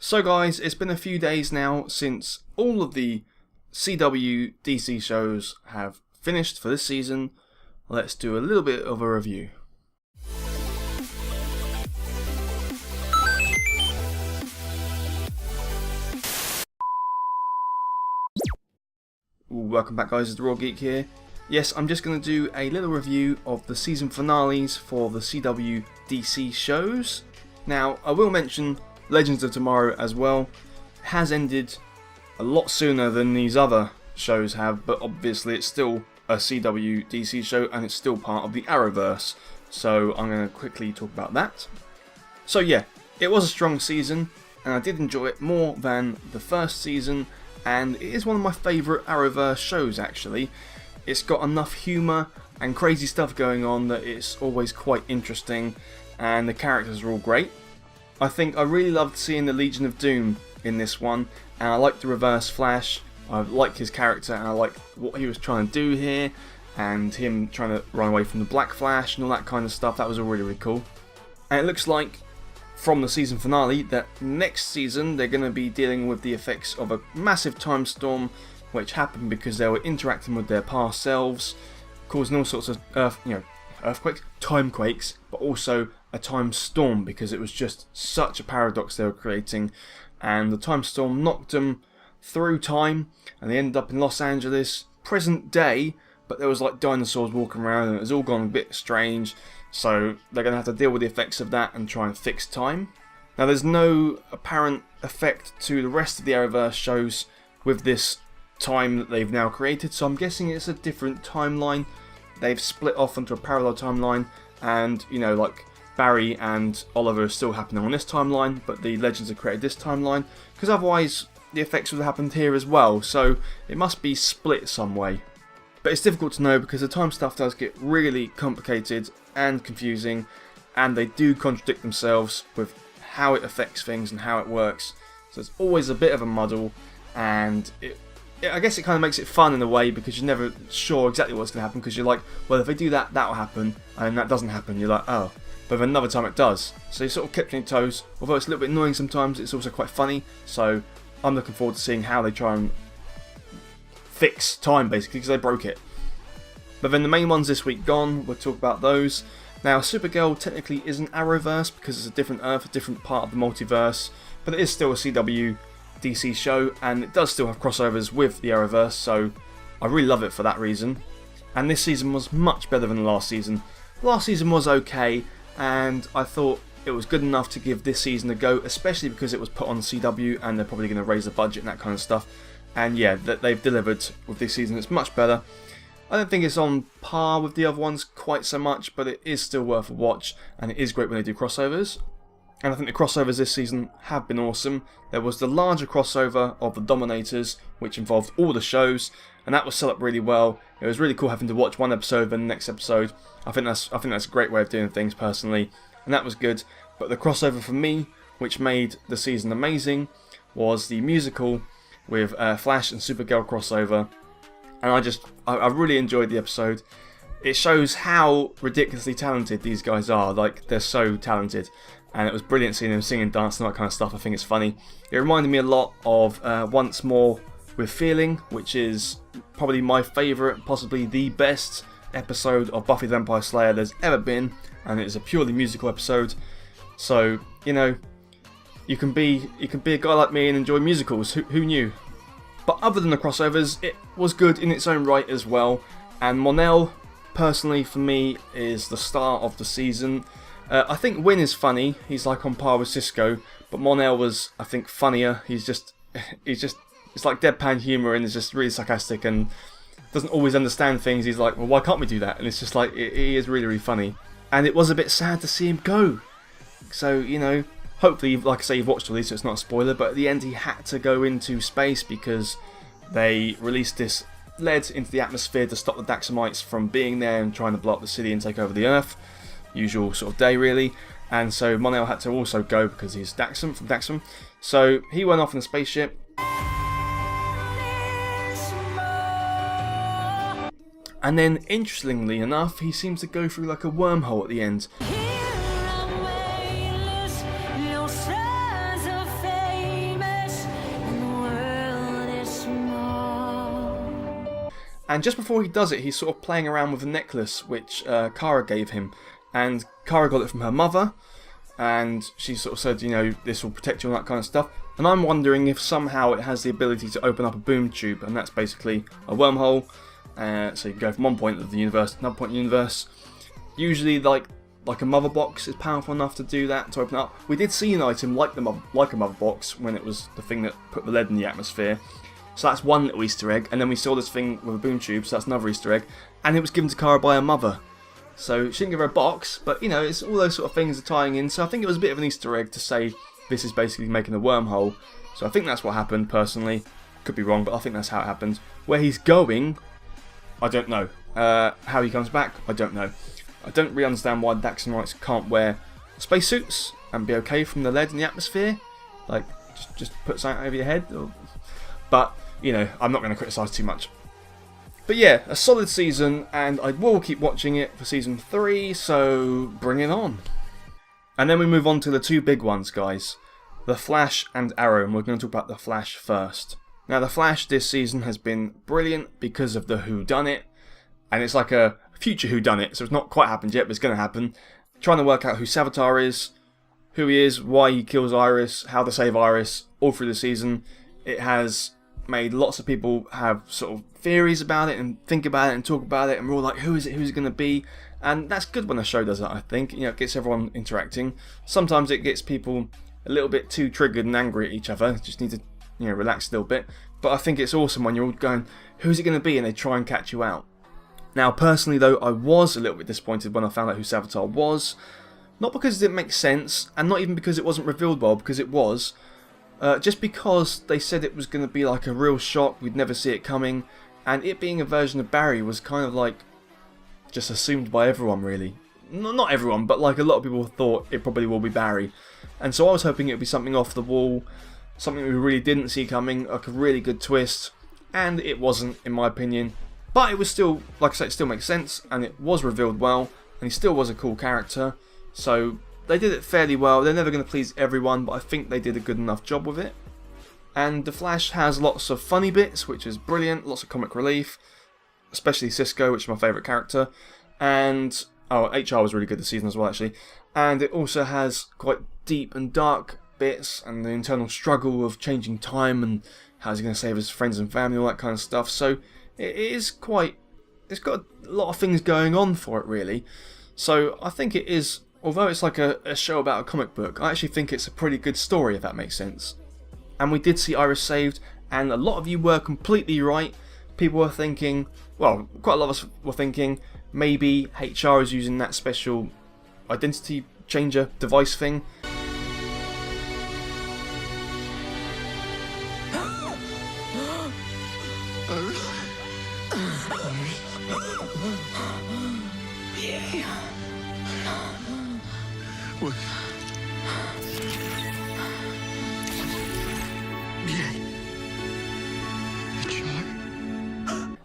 So guys, it's been a few days now since all of the CW DC shows have finished for this season. Let's do a little bit of a review. Welcome back guys, it's the Geek here. Yes, I'm just going to do a little review of the season finales for the CW DC shows. Now, I will mention Legends of Tomorrow as well. Has ended a lot sooner than these other shows have, but obviously it's still a CW DC show and it's still part of the Arrowverse. So I'm going to quickly talk about that. So yeah, it was a strong season and I did enjoy it more than the first season, and it is one of my favourite Arrowverse shows actually. It's got enough humour and crazy stuff going on that it's always quite interesting, and the characters are all great. I think I really loved seeing the Legion of Doom in this one, and I like the Reverse Flash. I like his character and I like what he was trying to do here, and him trying to run away from the Black Flash and all that kind of stuff. That was all really cool. And it looks like from the season finale that next season they're going to be dealing with the effects of a massive time storm which happened because they were interacting with their past selves, causing all sorts of earthquakes, timequakes, but also a time storm because it was just such a paradox they were creating, and the time storm knocked them through time and they ended up in Los Angeles present day, but there was like dinosaurs walking around and it was all gone a bit strange, so they're going to have to deal with the effects of that and try and fix time. Now there's no apparent effect to the rest of the Arrowverse shows with this time that they've now created, so I'm guessing it's a different timeline. They've split off into a parallel timeline, and like Barry and Oliver are still happening on this timeline, but the Legends have created this timeline, because otherwise the effects would have happened here as well, so it must be split some way. But it's difficult to know because the time stuff does get really complicated and confusing, and they do contradict themselves with how it affects things and how it works, so it's always a bit of a muddle, and I guess it kind of makes it fun in a way because you're never sure exactly what's going to happen, because you're like, well, if they do that, that'll happen, and that doesn't happen, you're like, oh. But then another time it does. So you're sort of kept on your toes. Although it's a little bit annoying sometimes, it's also quite funny. So I'm looking forward to seeing how they try and fix time, basically, because they broke it. But then the main ones this week gone, we'll talk about those. Now, Supergirl technically isn't Arrowverse because it's a different Earth, a different part of the multiverse, but it is still a CW DC show, and it does still have crossovers with the Arrowverse, so I really love it for that reason. And this season was much better than the last season. Last season was okay, and I thought it was good enough to give this season a go, especially because it was put on CW and they're probably going to raise the budget and that kind of stuff. And yeah, they've delivered with this season. It's much better. I don't think it's on par with the other ones quite so much, but it is still worth a watch, and it is great when they do crossovers. And I think the crossovers this season have been awesome. There was the larger crossover of the Dominators, which involved all the shows, and that was set up really well. It was really cool having to watch one episode then the next episode. I think that's a great way of doing things personally, and that was good. But the crossover for me, which made the season amazing, was the musical with Flash and Supergirl crossover, and I really enjoyed the episode. It shows how ridiculously talented these guys are. Like, they're so talented. And it was brilliant seeing them sing and dance and all that kind of stuff. I think it's funny. It reminded me a lot of Once More with Feeling, which is probably my favourite, possibly the best episode of Buffy the Vampire Slayer there's ever been, and it's a purely musical episode. So you can be a guy like me and enjoy musicals. Who knew? But other than the crossovers, it was good in its own right as well. And Mon-El, personally for me, is the star of the season. I think Win is funny. He's like on par with Cisco, but Mon-El was, I think, funnier. It's like deadpan humour, and is just really sarcastic and doesn't always understand things. He's like, well, why can't we do that? And it's just like, he is really, really funny. And it was a bit sad to see him go. So, hopefully, like I say, you've watched all these, so it's not a spoiler, but at the end he had to go into space because they released this lead into the atmosphere to stop the Daxamites from being there and trying to blow up the city and take over the Earth. Usual sort of day, really. And so Mon-El had to also go because he's Daxam from Daxam. So he went off in a spaceship. And then, interestingly enough, he seems to go through like a wormhole at the end. And just before he does it, he's sort of playing around with a necklace which Kara gave him. And Kara got it from her mother. And she sort of said, you know, this will protect you and that kind of stuff. And I'm wondering if somehow it has the ability to open up a boom tube. And that's basically a wormhole. So you can go from one point of the universe to another point of the universe. Usually like a mother box is powerful enough to do that, to open up. We did see an item like a mother box when it was the thing that put the lead in the atmosphere. So that's one little Easter egg, and then we saw this thing with a boom tube, so that's another Easter egg, and it was given to Kara by her mother. So she didn't give her a box, but you know, it's all those sort of things are tying in, so I think it was a bit of an Easter egg to say this is basically making a wormhole. So I think that's what happened, personally. Could be wrong, but I think that's how it happened. Where he's going, I don't know. How he comes back, I don't know. I don't really understand why Dax and Rights can't wear spacesuits and be okay from the lead in the atmosphere. Like, just put something over your head. But, you know, I'm not going to criticise too much. But yeah, a solid season, and I will keep watching it for season 3, so bring it on. And then we move on to the two big ones, guys. The Flash and Arrow, and we're going to talk about The Flash first. Now, The Flash this season has been brilliant because of the whodunit, and it's like a future whodunit, so it's not quite happened yet, but it's going to happen. Trying to work out who Savitar is, who he is, why he kills Iris, how to save Iris, all through the season. It has made lots of people have sort of theories about it and think about it and talk about it, and we're all like, who's it going to be? And that's good when a show does that, I think. You know, it gets everyone interacting. Sometimes it gets people a little bit too triggered and angry at each other. Just need to, you know, relax a little bit. But I think it's awesome when you're all going, who's it going to be? And they try and catch you out. Now, personally, though, I was a little bit disappointed when I found out who Savitar was. Not because it didn't make sense, and not even because it wasn't revealed well, because it was. Just because they said it was going to be like a real shock, we'd never see it coming, and it being a version of Barry was kind of like just assumed by everyone, really. Not everyone, but like a lot of people thought it probably will be Barry. And so I was hoping it would be something off the wall, something we really didn't see coming, like a really good twist, and it wasn't, in my opinion. But it was still, like I said, it still makes sense, and it was revealed well, and he still was a cool character. So they did it fairly well. They're never going to please everyone, but I think they did a good enough job with it. And The Flash has lots of funny bits, which is brilliant, lots of comic relief, especially Cisco, which is my favourite character. And, oh, HR was really good this season as well, actually. And it also has quite deep and dark bits, and the internal struggle of changing time, and how he's going to save his friends and family, all that kind of stuff. So it is quite, it's got a lot of things going on for it, really. So I think it is, although it's like a show about a comic book, I actually think it's a pretty good story, if that makes sense. And we did see Iris saved, and a lot of you were completely right. People were thinking, well, quite a lot of us were thinking, maybe HR is using that special identity changer device thing.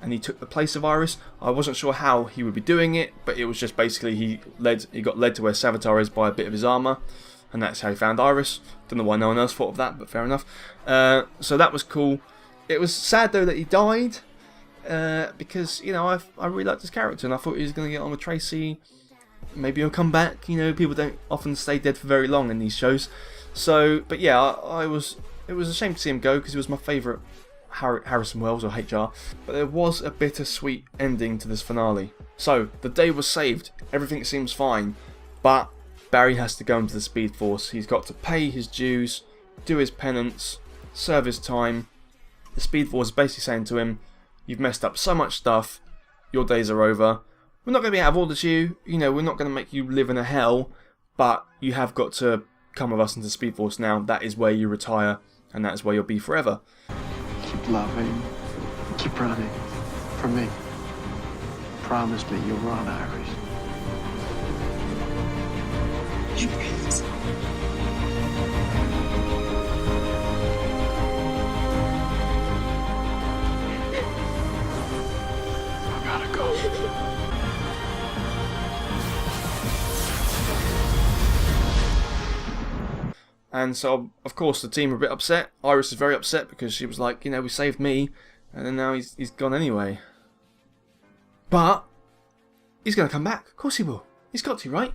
And he took the place of Iris. I wasn't sure how he would be doing it, but it was just basically he got led to where Savitar is by a bit of his armour, and that's how he found Iris. Don't know why no one else thought of that, but fair enough. So that was cool. It was sad though that he died, because you know I really liked his character, and I thought he was going to get on with Tracy. Maybe he'll come back. You know, people don't often stay dead for very long in these shows. So, but yeah, it was a shame to see him go because he was my favourite Harrison Wells or HR, but there was a bittersweet ending to this finale. So the day was saved, everything seems fine, but Barry has to go into the Speed Force. He's got to pay his dues, do his penance, serve his time. The Speed Force is basically saying to him, you've messed up so much stuff, your days are over. We're not going to be out of order to you, you know, we're not going to make you live in a hell, but you have got to come with us into the Speed Force now. That is where you retire, and that is where you'll be forever. Keep loving, keep running, for me. Promise me you'll run, Iris. I promise. I gotta go. And so, of course, the team are a bit upset. Iris is very upset because she was like, you know, we saved me, and then now he's gone anyway. But he's going to come back. Of course he will. He's got to, right?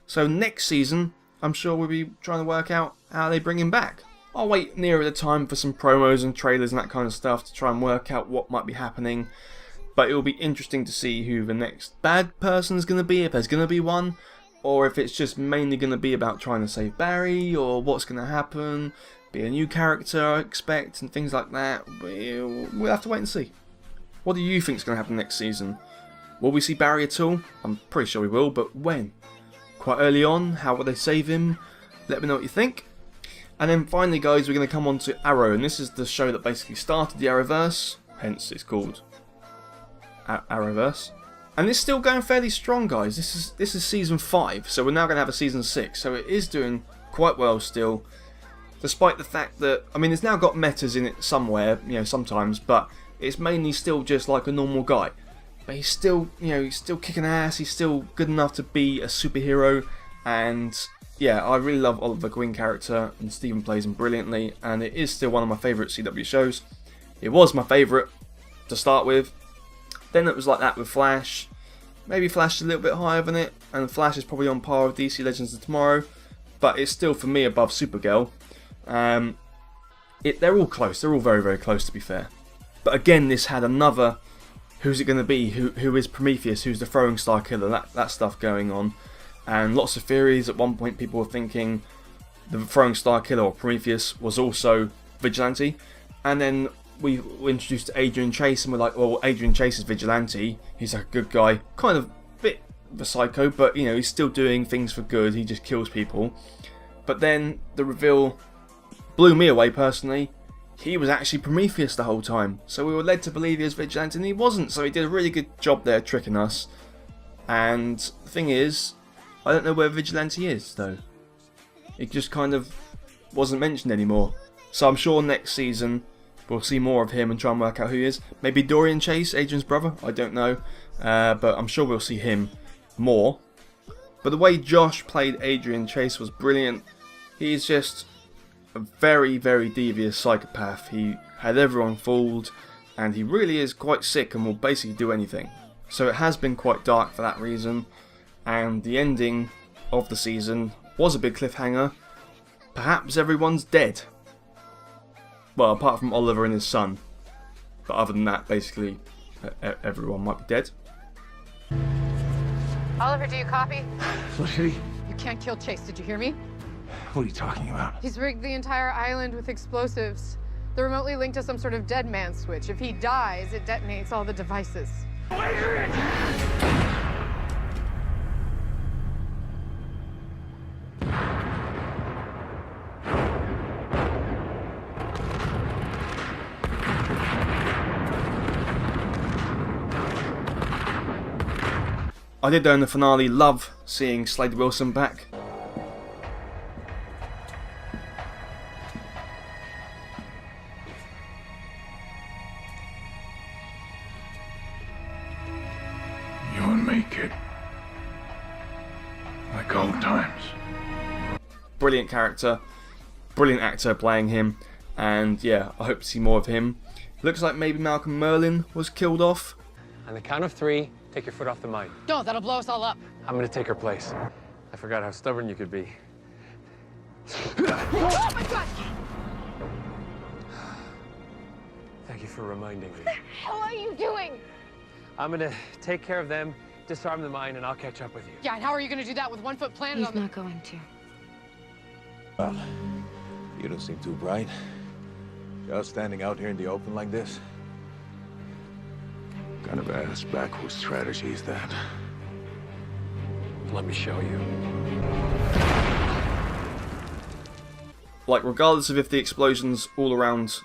So next season, I'm sure we'll be trying to work out how they bring him back. I'll wait nearer the time for some promos and trailers and that kind of stuff to try and work out what might be happening. But it will be interesting to see who the next bad person is going to be, if there's going to be one, or if it's just mainly going to be about trying to save Barry, or what's going to happen, be a new character I expect, and things like that. We'll have to wait and see. What do you think is going to happen next season? Will we see Barry at all? I'm pretty sure we will, but when? Quite early on? How will they save him? Let me know what you think. And then finally, guys, we're going to come on to Arrow, and this is the show that basically started the Arrowverse, hence it's called Arrowverse. And it's still going fairly strong, guys. This is season 5, so we're now going to have a season 6, so it is doing quite well still, despite the fact that, I mean, it's now got metas in it somewhere, sometimes, but it's mainly still just like a normal guy. But he's still, he's still kicking ass, he's still good enough to be a superhero, and yeah, I really love Oliver Queen character, and Stephen plays him brilliantly, and it is still one of my favourite CW shows. It was my favourite to start with. Then it was like that with Flash. Maybe Flash is a little bit higher than it, and Flash is probably on par with DC Legends of Tomorrow, but it's still for me above Supergirl. They're all close, they're all very, very close to be fair. But again, this had another, who's it going to be, who is Prometheus, who's the throwing star killer, that stuff going on. And lots of theories. At one point people were thinking the throwing star killer or Prometheus was also Vigilante. And then we were introduced to Adrian Chase and we're like, well, Adrian Chase is Vigilante. He's like a good guy. Kind of a bit of a psycho, but he's still doing things for good. He just kills people. But then the reveal blew me away personally. He was actually Prometheus the whole time. So we were led to believe he was Vigilante and he wasn't. So he did a really good job there tricking us. And the thing is, I don't know where Vigilante is, though. It just kind of wasn't mentioned anymore. So I'm sure next season we'll see more of him and try and work out who he is. Maybe Dorian Chase, Adrian's brother, I don't know. But I'm sure we'll see him more. But the way Josh played Adrian Chase was brilliant. He's just a very, very devious psychopath. He had everyone fooled, and he really is quite sick and will basically do anything. So it has been quite dark for that reason. And the ending of the season was a big cliffhanger. Perhaps everyone's dead. Well, apart from Oliver and his son. But other than that, basically, everyone might be dead. Oliver, do you copy? So shitty. You can't kill Chase, did you hear me? What are you talking about? He's rigged the entire island with explosives. They're remotely linked to some sort of dead man switch. If he dies, it detonates all the devices. I did, though, in the finale, love seeing Slade Wilson back. You and me, kid. Like old times. Brilliant character, brilliant actor playing him, and yeah, I hope to see more of him. Looks like maybe Malcolm Merlyn was killed off. On the count of 3, take your foot off the mine. Don't, that'll blow us all up. I'm gonna take her place. I forgot how stubborn you could be. Oh my God! Thank you for reminding me. What the hell are you doing? I'm gonna take care of them, disarm the mine, and I'll catch up with you. Yeah, and how are you gonna do that with 1 foot planted He's on the... not going to. Well, you don't seem too bright. Just standing out here in the open like this. Kind of ass backwards strategy is that? Let me show you. Like, regardless of if the explosions all around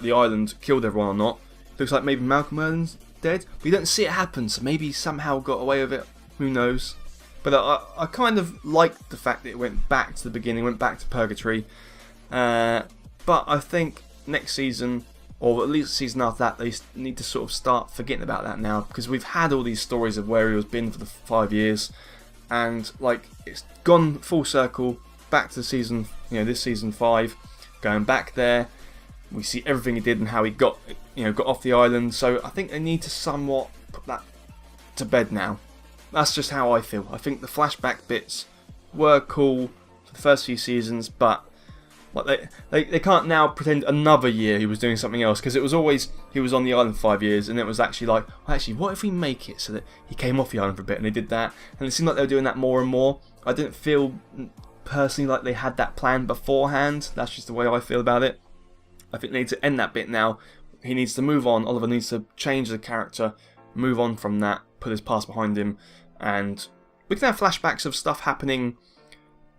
the island killed everyone or not, looks like maybe Malcolm Merlyn's dead. We don't see it happen, so maybe he somehow got away with it. Who knows? But I kind of liked the fact that it went back to the beginning, went back to Purgatory. But I think next season, or at least the season after that, they need to sort of start forgetting about that now, because we've had all these stories of where he was been for the 5 years, and like it's gone full circle back to season, this season 5, going back there. We see everything he did and how he got off the island. So I think they need to somewhat put that to bed now. That's just how I feel. I think the flashback bits were cool for the first few seasons, but like they can't now pretend another year he was doing something else, because it was always he was on the island for 5 years, and it was actually like, well, actually, what if we make it so that he came off the island for a bit, and they did that, and it seemed like they were doing that more and more. I didn't feel personally like they had that plan beforehand. That's just the way I feel about it. I think they need to end that bit now. He needs to move on. Oliver needs to change the character, move on from that, put his past behind him, and we can have flashbacks of stuff happening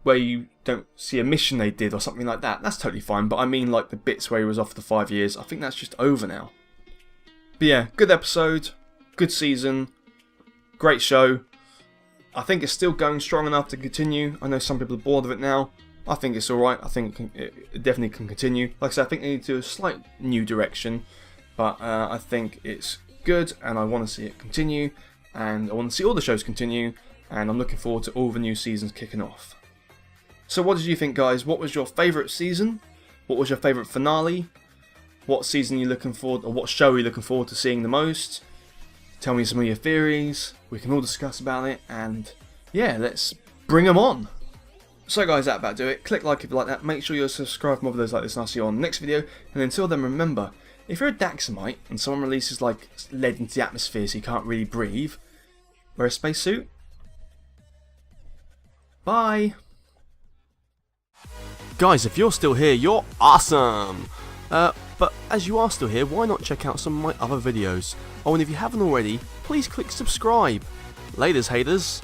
where you don't see a mission they did or something like that. That's totally fine, but I mean like the bits where he was off for 5 years. I think that's just over now. But yeah, good episode, good season, great show. I think it's still going strong enough to continue. I know some people are bored of it now. I think it's alright. I think it definitely can continue. Like I said, I think they need to do a slight new direction, but I think it's good, and I want to see it continue, and I want to see all the shows continue, and I'm looking forward to all the new seasons kicking off. So what did you think, guys? What was your favourite season? What was your favourite finale? What season are you looking forward, or what show are you looking forward to seeing the most? Tell me some of your theories. We can all discuss about it, and yeah, let's bring them on. So guys, that about do it. Click like if you like that. Make sure you're subscribed for more videos like this, and I'll see you on the next video. And until then, remember, if you're a Daxamite and someone releases like lead into the atmosphere so you can't really breathe, wear a spacesuit. Bye. Guys, if you're still here, you're awesome! But as you are still here, why not check out some of my other videos? Oh, and if you haven't already, please click subscribe. Laters, haters.